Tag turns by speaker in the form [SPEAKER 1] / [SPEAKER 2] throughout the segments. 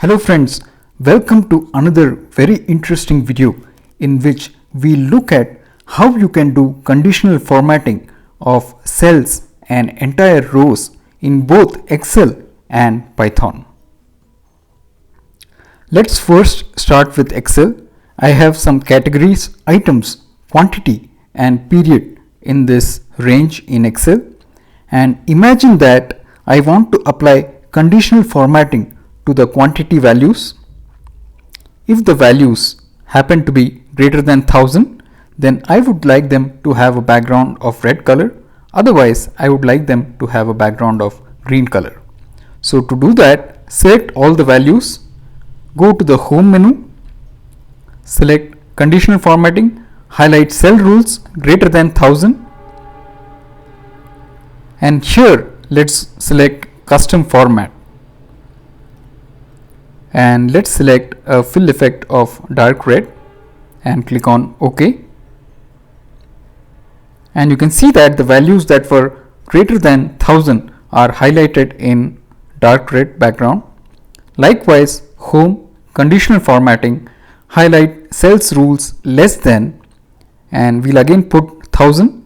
[SPEAKER 1] Hello friends, welcome to another very interesting video in which we look at how you can do conditional formatting of cells and entire rows in both Excel and Python. Let's first start with Excel. I have some categories, items, quantity and period in this range in Excel, and imagine that I want to apply conditional formatting to the quantity values. If the values happen to be greater than 1000, then I would like them to have a background of red color. Otherwise, I would like them to have a background of green color. So to do that, select all the values, go to the home menu, select conditional formatting, highlight cell rules greater than 1000, and here let's select custom format. And let's select a fill effect of dark red and click on OK. And you can see that the values that were greater than 1000 are highlighted in dark red background. Likewise, home, conditional formatting, highlight cells rules less than, and we'll again put 1000.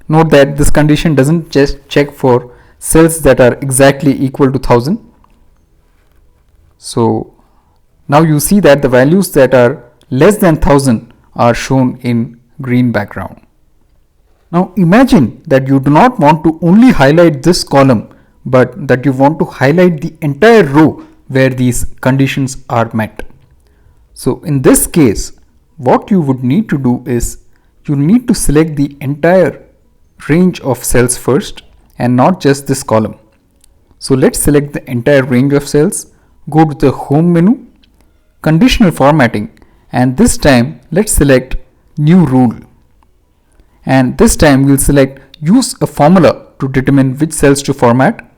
[SPEAKER 1] Note that this condition doesn't just check for cells that are exactly equal to 1000. So now you see that the values that are less than 1000 are shown in green background. Now imagine that you do not want to only highlight this column, but that you want to highlight the entire row where these conditions are met. So in this case, what you would need to do is you need to select the entire range of cells first and not just this column. So let's select the entire range of cells. Go to the home menu, conditional formatting, and this time let's select new rule. And this time we'll select use a formula to determine which cells to format.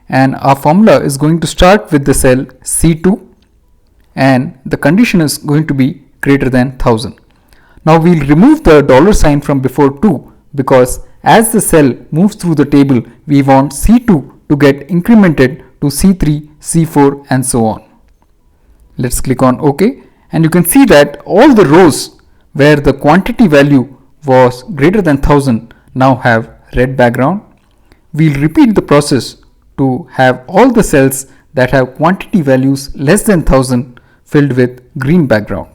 [SPEAKER 1] And our formula is going to start with the cell C2 and the condition is going to be greater than 1000. Now we'll remove the $ from before 2 because as the cell moves through the table, we want C2 to get incremented to C3, C4 and so on. Let's click on OK, and you can see that all the rows where the quantity value was greater than 1000 now have red background. We'll repeat the process to have all the cells that have quantity values less than 1000 filled with green background.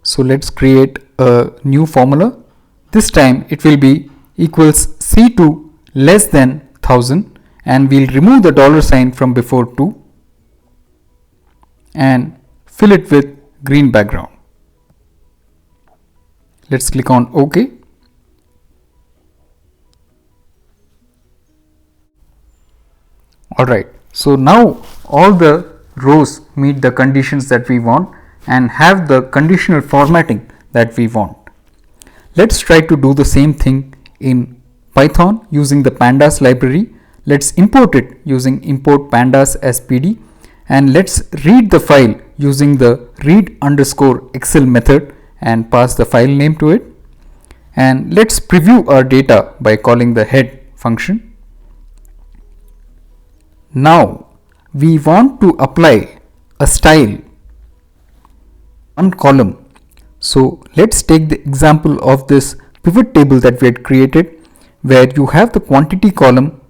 [SPEAKER 1] So let's create a new formula. This time it will be equals C2 less than 1000, and we'll remove the $ from before 2 and fill it with green background. Let's click on OK. Alright, so now all the rows meet the conditions that we want and have the conditional formatting that we want. Let's try to do the same thing in Python using the pandas library. Let's import it using import pandas as PD, and let's read the file using the read_excel method and pass the file name to it. And let's preview our data by calling the head function. Now we want to apply a style on column. So let's take the example of this pivot table that we had created, where you have the quantity column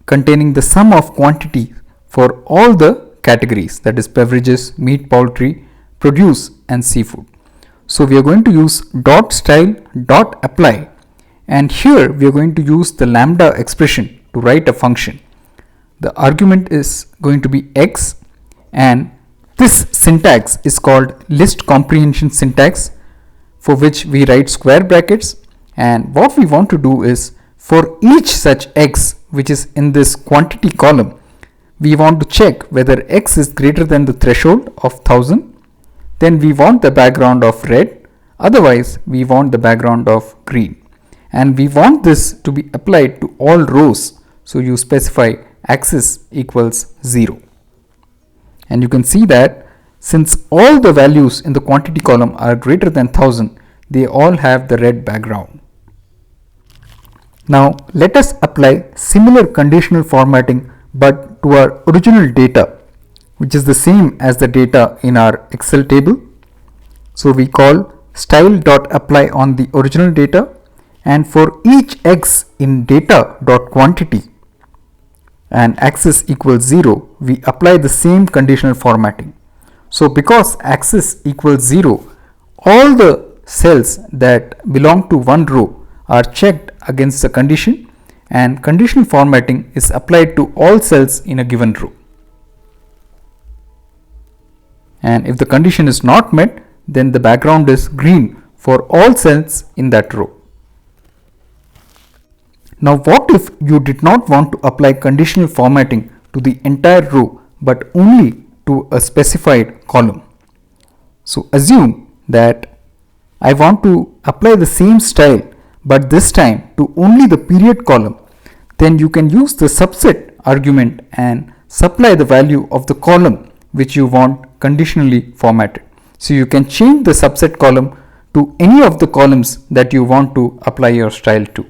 [SPEAKER 1] containing the sum of quantity for all the categories, that is beverages, meat, poultry, produce and seafood. So we are going to use .style.apply, and here we are going to use the lambda expression to write a function. The argument is going to be x, and this syntax is called list comprehension syntax, for which we write square brackets. And what we want to do is for each such x which is in this quantity column, we want to check whether x is greater than the threshold of 1000. Then we want the background of red, otherwise we want the background of green. And we want this to be applied to all rows, so you specify axis equals 0. And you can see that since all the values in the quantity column are greater than 1000, they all have the red background. Now let us apply similar conditional formatting but to our original data, which is the same as the data in our Excel table. So we call style.apply on the original data, and for each x in data.quantity and axis equals 0, we apply the same conditional formatting. So because axis equals 0, all the cells that belong to one row are checked against the condition, and conditional formatting is applied to all cells in a given row. And if the condition is not met, then the background is green for all cells in that row. Now what if you did not want to apply conditional formatting to the entire row but only to a specified column? So assume that I want to apply the same style but this time to only the period column. Then you can use the subset argument and supply the value of the column which you want conditionally formatted. So you can change the subset column to any of the columns that you want to apply your style to.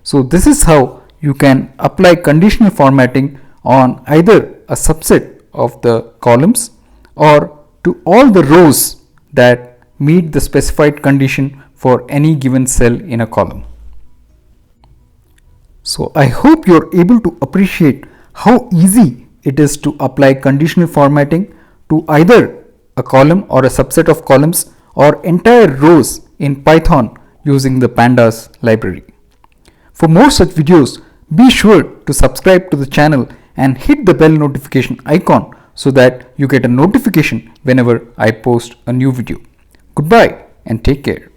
[SPEAKER 1] So this is how you can apply conditional formatting on either a subset of the columns or to all the rows that meet the specified condition for any given cell in a column. So I hope you are able to appreciate how easy it is to apply conditional formatting to either a column or a subset of columns or entire rows in Python using the Pandas library. For more such videos, be sure to subscribe to the channel and hit the bell notification icon so that you get a notification whenever I post a new video. Goodbye and take care.